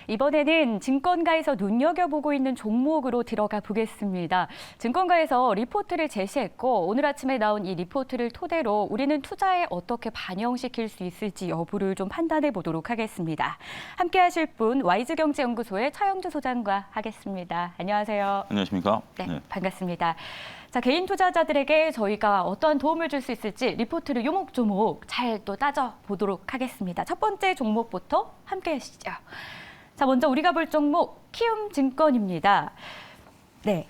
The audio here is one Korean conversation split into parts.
이번에는 증권가에서 눈여겨보고 있는 종목으로 들어가 보겠습니다. 증권가에서 리포트를 제시했고 오늘 아침에 나온 이 리포트를 토대로 우리는 투자에 어떻게 반영시킬 수 있을지 여부를 좀 판단해 보도록 하겠습니다. 함께 하실 분 와이즈경제연구소의 차영주 소장과 하겠습니다. 안녕하세요. 안녕하십니까? 네, 반갑습니다. 자, 개인 투자자들에게 저희가 어떠한 도움을 줄 수 있을지 리포트를 요목조목 잘 또 따져보도록 하겠습니다. 첫 번째 종목부터 함께 하시죠. 자, 먼저 우리가 볼 종목 키움증권입니다. 네.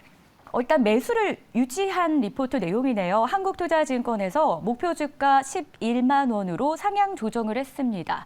일단 매수를 유지한 리포트 내용이네요. 한국투자증권에서 목표 주가 11만 원으로 상향 조정을 했습니다.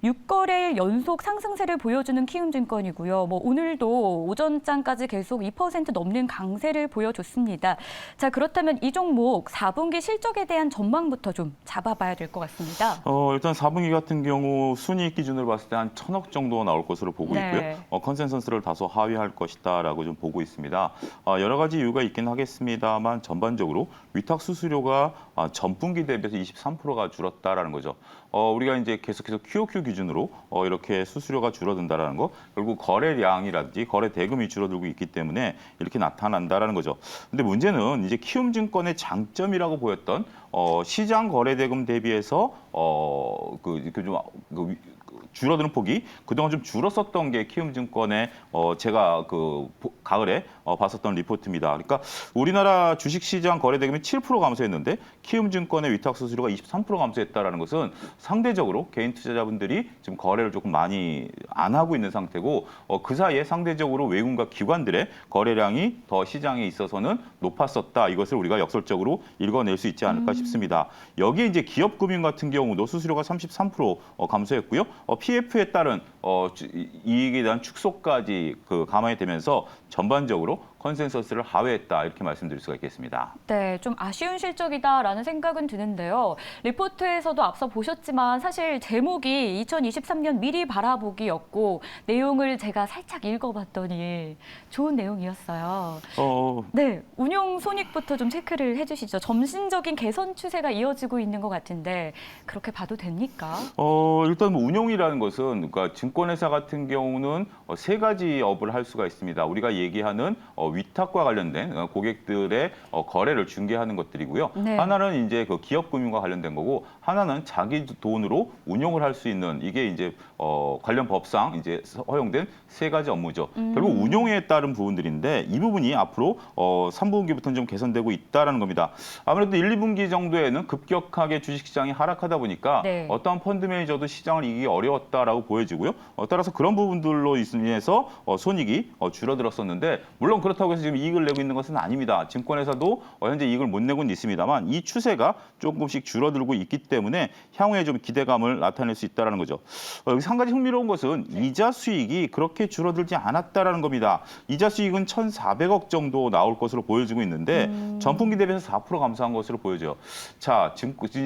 6거래일 연속 상승세를 보여주는 키움증권이고요. 오늘도 오전장까지 계속 2% 넘는 강세를 보여줬습니다. 자, 그렇다면 이 종목 4분기 실적에 대한 전망부터 좀 잡아봐야 될 것 같습니다. 일단 4분기 같은 경우 순이익 기준으로 봤을 때 한 1,000억 정도 나올 것으로 보고 있고요. 컨센서스를 다소 하회할 것이다라고 좀 보고 있습니다. 여러 가지 이유가 있긴 하겠습니다만 전반적으로 위탁 수수료가 전분기 대비해서 23%가 줄었다라는 거죠. 우리가 이제 계속해서 QOQ 기준으로 이렇게 수수료가 줄어든다라는 거, 결국 거래량이라든지 거래 대금이 줄어들고 있기 때문에 이렇게 나타난다라는 거죠. 근데 문제는 이제 키움증권의 장점이라고 보였던 시장 거래 대금 대비해서 줄어드는 폭이 그동안 좀 줄었었던 게 키움증권의 제가 가을에 봤었던 리포트입니다. 그러니까 우리나라 주식시장 거래 대금이 7% 감소했는데 키움증권의 위탁 수수료가 23% 감소했다라는 것은 상대적으로 개인 투자자분들이 지금 거래를 조금 많이 안 하고 있는 상태고 그 사이에 상대적으로 외국인과 기관들의 거래량이 더 시장에 있어서는 높았었다. 이것을 우리가 역설적으로 읽어낼 수 있지 않을까 싶습니다. 여기에 이제 기업금융 같은 경우도 수수료가 33% 감소했고요. PF에 따른 이익에 대한 축소까지 감안이 되면서 전반적으로 컨센서스를 하회했다 이렇게 말씀드릴 수가 있겠습니다. 네, 좀 아쉬운 실적이다라는 생각은 드는데요. 리포트에서도 앞서 보셨지만 사실 제목이 2023년 미리 바라보기였고 내용을 제가 살짝 읽어봤더니 좋은 내용이었어요. 네, 운용 손익부터 좀 체크를 해주시죠. 점진적인 개선 추세가 이어지고 있는 것 같은데 그렇게 봐도 됩니까? 일단 운용이라는 것은 그러니까 증권회사 같은 경우는 세 가지 업을 할 수가 있습니다. 우리가 얘기하는 위탁과 관련된 고객들의 거래를 중개하는 것들이고요. 네. 하나는 이제 기업금융과 관련된 거고, 하나는 자기 돈으로 운용을 할 수 있는 이게 이제 관련 법상 이제 허용된 세 가지 업무죠. 결국 운용에 따른 부분들인데 이 부분이 앞으로 3분기부터는 좀 개선되고 있다라는 겁니다. 아무래도 1, 2분기 정도에는 급격하게 주식시장이 하락하다 보니까 네. 어떠한 펀드 매니저도 시장을 이기기 어려웠다라고 보여지고요. 따라서 그런 부분들로 인해서 손익이 줄어들었었는데 물론 그렇다고 해서 지금 이익을 내고 있는 것은 아닙니다. 증권회사도 현재 이익을 못 내고는 있습니다만 이 추세가 조금씩 줄어들고 있기 때문에 향후에 좀 기대감을 나타낼 수 있다는 거죠. 여기서 한 가지 흥미로운 것은 이자 수익이 그렇게 줄어들지 않았다는 겁니다. 이자 수익은 1,400억 정도 나올 것으로 보여지고 있는데 전분기 대비해서 4% 감소한 것으로 보여져요. 자,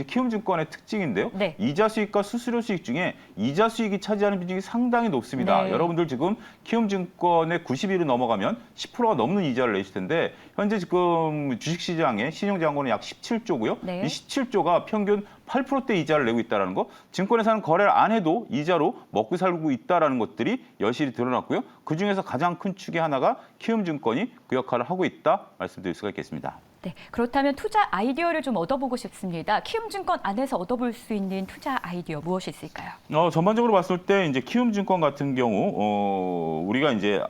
키움증권의 특징인데요. 네. 이자 수익과 수수료 수익 중에 이자 수익이 차지하는 비중이 상당히 높습니다. 네. 여러분들 지금 키움증권의 90일을 넘어가면 10%가 넘는 이자를 내실 텐데 현재 지금 주식시장의 신용자산고는 약 17조고요. 네. 이 17조가 평균 8%대 이자를 내고 있다는 거, 증권회사는 거래를 안 해도 이자로 먹고 살고 있다는 것들이 여실히 드러났고요. 그중에서 가장 큰 축의 하나가 키움증권이 그 역할을 하고 있다 말씀드릴 수가 있겠습니다. 네, 그렇다면 투자 아이디어를 좀 얻어보고 싶습니다. 키움증권 안에서 얻어볼 수 있는 투자 아이디어 무엇이 있을까요? 전반적으로 봤을 때 이제 키움증권 같은 경우 우리가 이제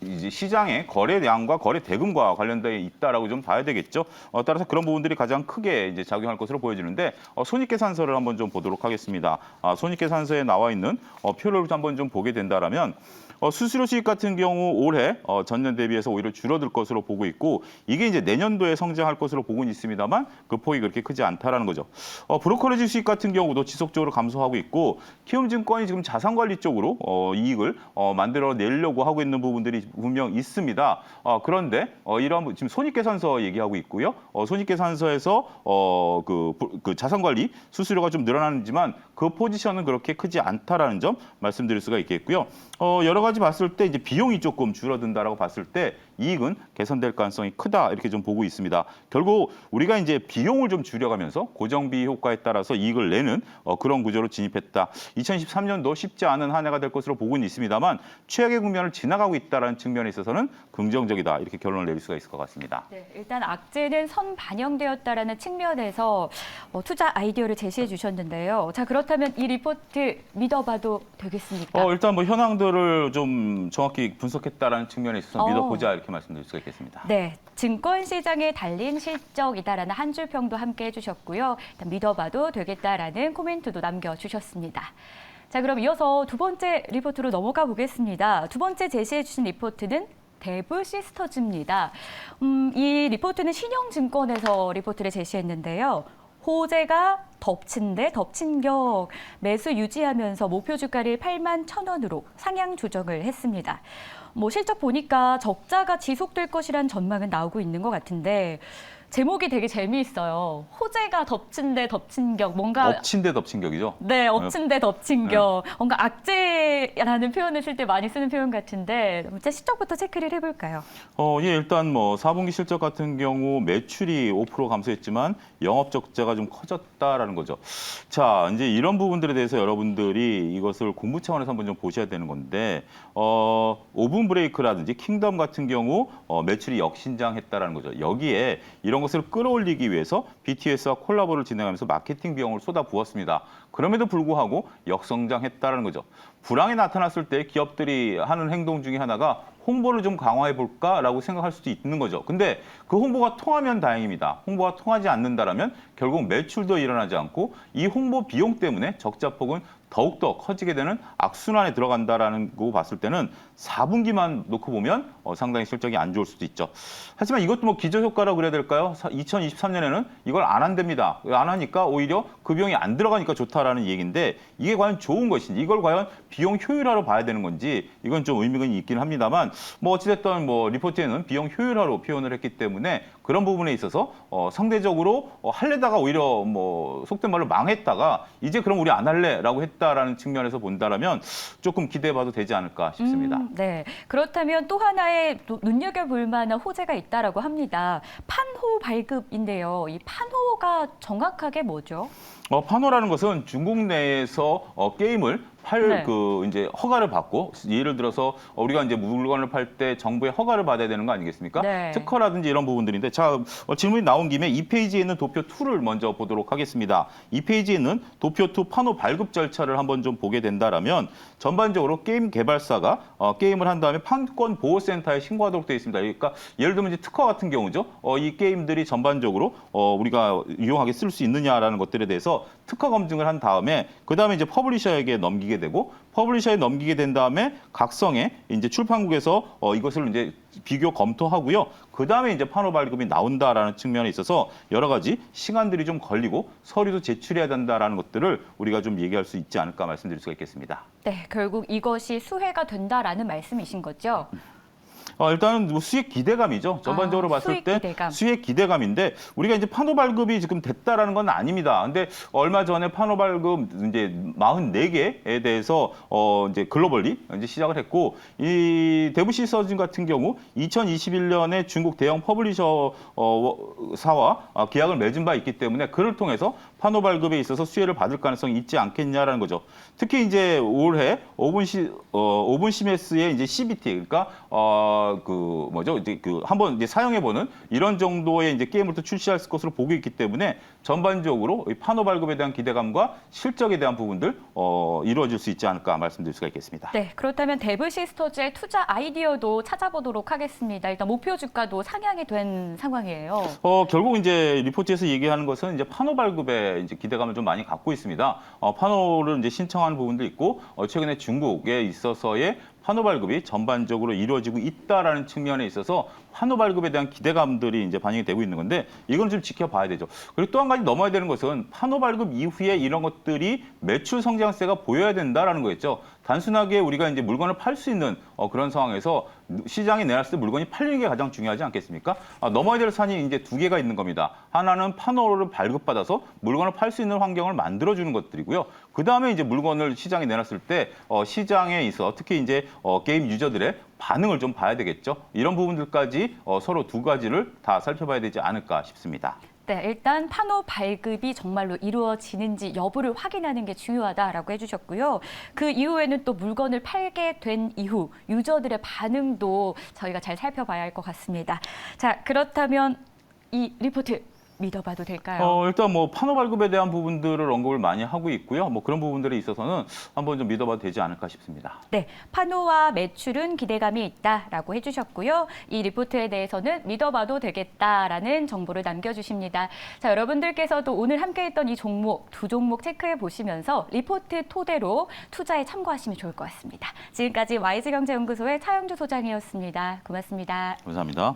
이제 시장의 거래량과 거래 대금과 관련되어 있다라고 좀 봐야 되겠죠. 따라서 그런 부분들이 가장 크게 이제 작용할 것으로 보여지는데 손익계산서를 한번 좀 보도록 하겠습니다. 손익계산서에 나와 있는 표를 한번 좀 보게 된다라면 수수료 수익 같은 경우 올해 전년 대비해서 오히려 줄어들 것으로 보고 있고 이게 이제 내년도에 성장할 것으로 보고는 있습니다만 그 폭이 그렇게 크지 않다라는 거죠. 브로커리지 수익 같은 경우도 지속적으로 감소하고 있고 키움증권이 지금 자산관리 쪽으로 이익을 만들어 내려고 하고 있는 부분들이 분명 있습니다. 그런데 이런 지금 손익계산서 얘기하고 있고요. 손익계산서에서 그 자산관리 수수료가 좀 늘어나지만 그 포지션은 그렇게 크지 않다라는 점 말씀드릴 수가 있겠고요. 여러 가지 봤을 때 이제 비용이 조금 줄어든다라고 봤을 때 이익은 개선될 가능성이 크다 이렇게 좀 보고 있습니다. 결국 우리가 이제 비용을 좀 줄여가면서 고정비 효과에 따라서 이익을 내는 그런 구조로 진입했다. 2023년도 쉽지 않은 한 해가 될 것으로 보고는 있습니다만 최악의 국면을 지나가고 있다는 측면에 있어서는 긍정적이다 이렇게 결론을 내릴 수가 있을 것 같습니다. 네, 일단 악재는 선반영되었다라는 측면에서 투자 아이디어를 제시해 주셨는데요. 자, 그렇다면 이 리포트 믿어봐도 되겠습니까? 일단 뭐 현황들을 좀 정확히 분석했다라는 측면에 있어서 믿어보자 이렇게 말씀드릴 수가 있겠습니다. 네, 증권 시장에 달린 실적이다라는 한 줄 평도 함께 해주셨고요. 일단 믿어봐도 되겠다라는 코멘트도 남겨주셨습니다. 자, 그럼 이어서 두 번째 리포트로 넘어가 보겠습니다. 두 번째 제시해 주신 리포트는 대부 시스터즈입니다. 이 리포트는 신영증권에서 리포트를 제시했는데요. 호재가 덮친 데 덮친 격 매수 유지하면서 목표 주가를 81,000원으로 상향 조정을 했습니다. 실적 보니까 적자가 지속될 것이란 전망은 나오고 있는 것 같은데 제목이 되게 재미있어요. 호재가 덮친 데 덮친 격 뭔가 엎친 데 덮친 격이죠. 네, 엎친 데 덮친 격. 뭔가 악재라는 표현을 쓸 때 많이 쓰는 표현 같은데 실적부터 체크를 해볼까요? 예, 일단 뭐 4분기 실적 같은 경우 매출이 5% 감소했지만 영업 적자가 좀 커졌다라는 거죠. 자, 이제 이런 부분들에 대해서 여러분들이 이것을 공부 차원에서 한번 좀 보셔야 되는 건데 오븐 브레이크라든지 킹덤 같은 경우 매출이 역신장했다라는 거죠. 여기에 이런 것을 끌어올리기 위해서 BTS와 콜라보를 진행하면서 마케팅 비용을 쏟아부었습니다. 그럼에도 불구하고 역성장했다는 거죠. 불황이 나타났을 때 기업들이 하는 행동 중에 하나가 홍보를 좀 강화해 볼까라고 생각할 수도 있는 거죠. 근데 그 홍보가 통하면 다행입니다. 홍보가 통하지 않는다라면 결국 매출도 일어나지 않고 이 홍보 비용 때문에 적자폭은 더욱더 커지게 되는 악순환에 들어간다라는 거 봤을 때는 4분기만 놓고 보면 상당히 실적이 안 좋을 수도 있죠. 하지만 이것도 뭐 기저효과라고 그래야 될까요? 2023년에는 이걸 안 한답니다. 안 하니까 오히려 그 비용이 안 들어가니까 좋다라는 얘기인데 이게 과연 좋은 것인지 이걸 과연 비용 효율화로 봐야 되는 건지 이건 좀 의미가 있긴 합니다만 뭐 어찌됐든 뭐 리포트에는 비용 효율화로 표현을 했기 때문에 그런 부분에 있어서 상대적으로 할래다가 오히려 뭐 속된 말로 망했다가 이제 그럼 우리 안 할래라고 했다라는 측면에서 본다라면 조금 기대해봐도 되지 않을까 싶습니다. 네, 그렇다면 또 하나의 눈여겨볼 만한 호재가 있다라고 합니다. 판호 발급인데요. 이 판호가 정확하게 뭐죠? 판호라는 것은 중국 내에서 게임을 네. 이제 허가를 받고 예를 들어서 우리가 이제 물건을 팔 때 정부의 허가를 받아야 되는 거 아니겠습니까? 네. 특허라든지 이런 부분들인데 자 질문이 나온 김에 이 페이지에 있는 도표 2를 먼저 보도록 하겠습니다. 이 페이지에 있는 도표 2 판호 발급 절차를 한번 좀 보게 된다라면 전반적으로 게임 개발사가 게임을 한 다음에 판권 보호센터에 신고하도록 되어 있습니다. 그러니까 예를 들면 이제 특허 같은 경우죠. 이 게임들이 전반적으로 우리가 유용하게 쓸 수 있느냐라는 것들에 대해서 특허 검증을 한 다음에 그다음에 이제 퍼블리셔에게 넘기게 되고 퍼블리셔에 넘기게 된 다음에 각성에 이제 출판국에서 이것을 이제 비교 검토하고요. 그다음에 이제 판호 발급이 나온다라는 측면에 있어서 여러 가지 시간들이 좀 걸리고 서류도 제출해야 된다라는 것들을 우리가 좀 얘기할 수 있지 않을까 말씀드릴 수가 있겠습니다. 네, 결국 이것이 수혜가 된다라는 말씀이신 거죠? 일단은 뭐 수익 기대감이죠. 전반적으로 봤을 수익 때 기대감. 수익 기대감인데 우리가 이제 판호 발급이 지금 됐다라는 건 아닙니다. 근데 얼마 전에 판호 발급 이제 44개에 대해서 이제 글로벌리 이제 시작을 했고 이 대부시서진 같은 경우 2021년에 중국 대형 퍼블리셔 사와 계약을 맺은 바 있기 때문에 그를 통해서 판호 발급에 있어서 수혜를 받을 가능성이 있지 않겠냐라는 거죠. 특히 이제 올해 오븐시메스의 이제 CBT 그러니까 이제 한번 이제 사용해보는 이런 정도의 이제 게임을 또 출시할 것으로 보고 있기 때문에 전반적으로 이 판호 발급에 대한 기대감과 실적에 대한 부분들 이루어질 수 있지 않을까 말씀드릴 수가 있겠습니다. 네, 그렇다면 대부시스터즈의 투자 아이디어도 찾아보도록 하겠습니다. 일단 목표 주가도 상향이 된 상황이에요. 결국 이제 리포트에서 얘기하는 것은 이제 판호 발급에 이제 기대감을 좀 많이 갖고 있습니다. 판호를 이제 신청하는 부분도 있고 최근에 중국에 있어서의 판호 발급이 전반적으로 이루어지고 있다라는 측면에 있어서 판호 발급에 대한 기대감들이 이제 반영이 되고 있는 건데 이건 좀 지켜봐야 되죠. 그리고 또 한 가지 넘어야 되는 것은 판호 발급 이후에 이런 것들이 매출 성장세가 보여야 된다라는 거였죠. 단순하게 우리가 이제 물건을 팔 수 있는 그런 상황에서 시장에 내놨을 때 물건이 팔리는 게 가장 중요하지 않겠습니까? 넘어야 될 산이 이제 두 개가 있는 겁니다. 하나는 판호를 발급받아서 물건을 팔 수 있는 환경을 만들어주는 것들이고요. 그다음에 이제 물건을 시장에 내놨을 때 시장에 있어 특히 이제 게임 유저들의 반응을 좀 봐야 되겠죠. 이런 부분들까지 서로 두 가지를 다 살펴봐야 되지 않을까 싶습니다. 네, 일단 판호 발급이 정말로 이루어지는지 여부를 확인하는 게 중요하다라고 해주셨고요. 그 이후에는 또 물건을 팔게 된 이후 유저들의 반응도 저희가 잘 살펴봐야 할 것 같습니다. 자, 그렇다면 이 리포트 믿어봐도 될까요? 일단 뭐 판호 발급에 대한 부분들을 언급을 많이 하고 있고요. 뭐 그런 부분들에 있어서는 한번 좀 믿어봐도 되지 않을까 싶습니다. 네, 판호와 매출은 기대감이 있다라고 해주셨고요. 이 리포트에 대해서는 믿어봐도 되겠다라는 정보를 남겨주십니다. 자, 여러분들께서도 오늘 함께했던 이 종목, 두 종목 체크해 보시면서 리포트 토대로 투자에 참고하시면 좋을 것 같습니다. 지금까지 YG경제연구소의 차영주 소장이었습니다. 고맙습니다. 감사합니다.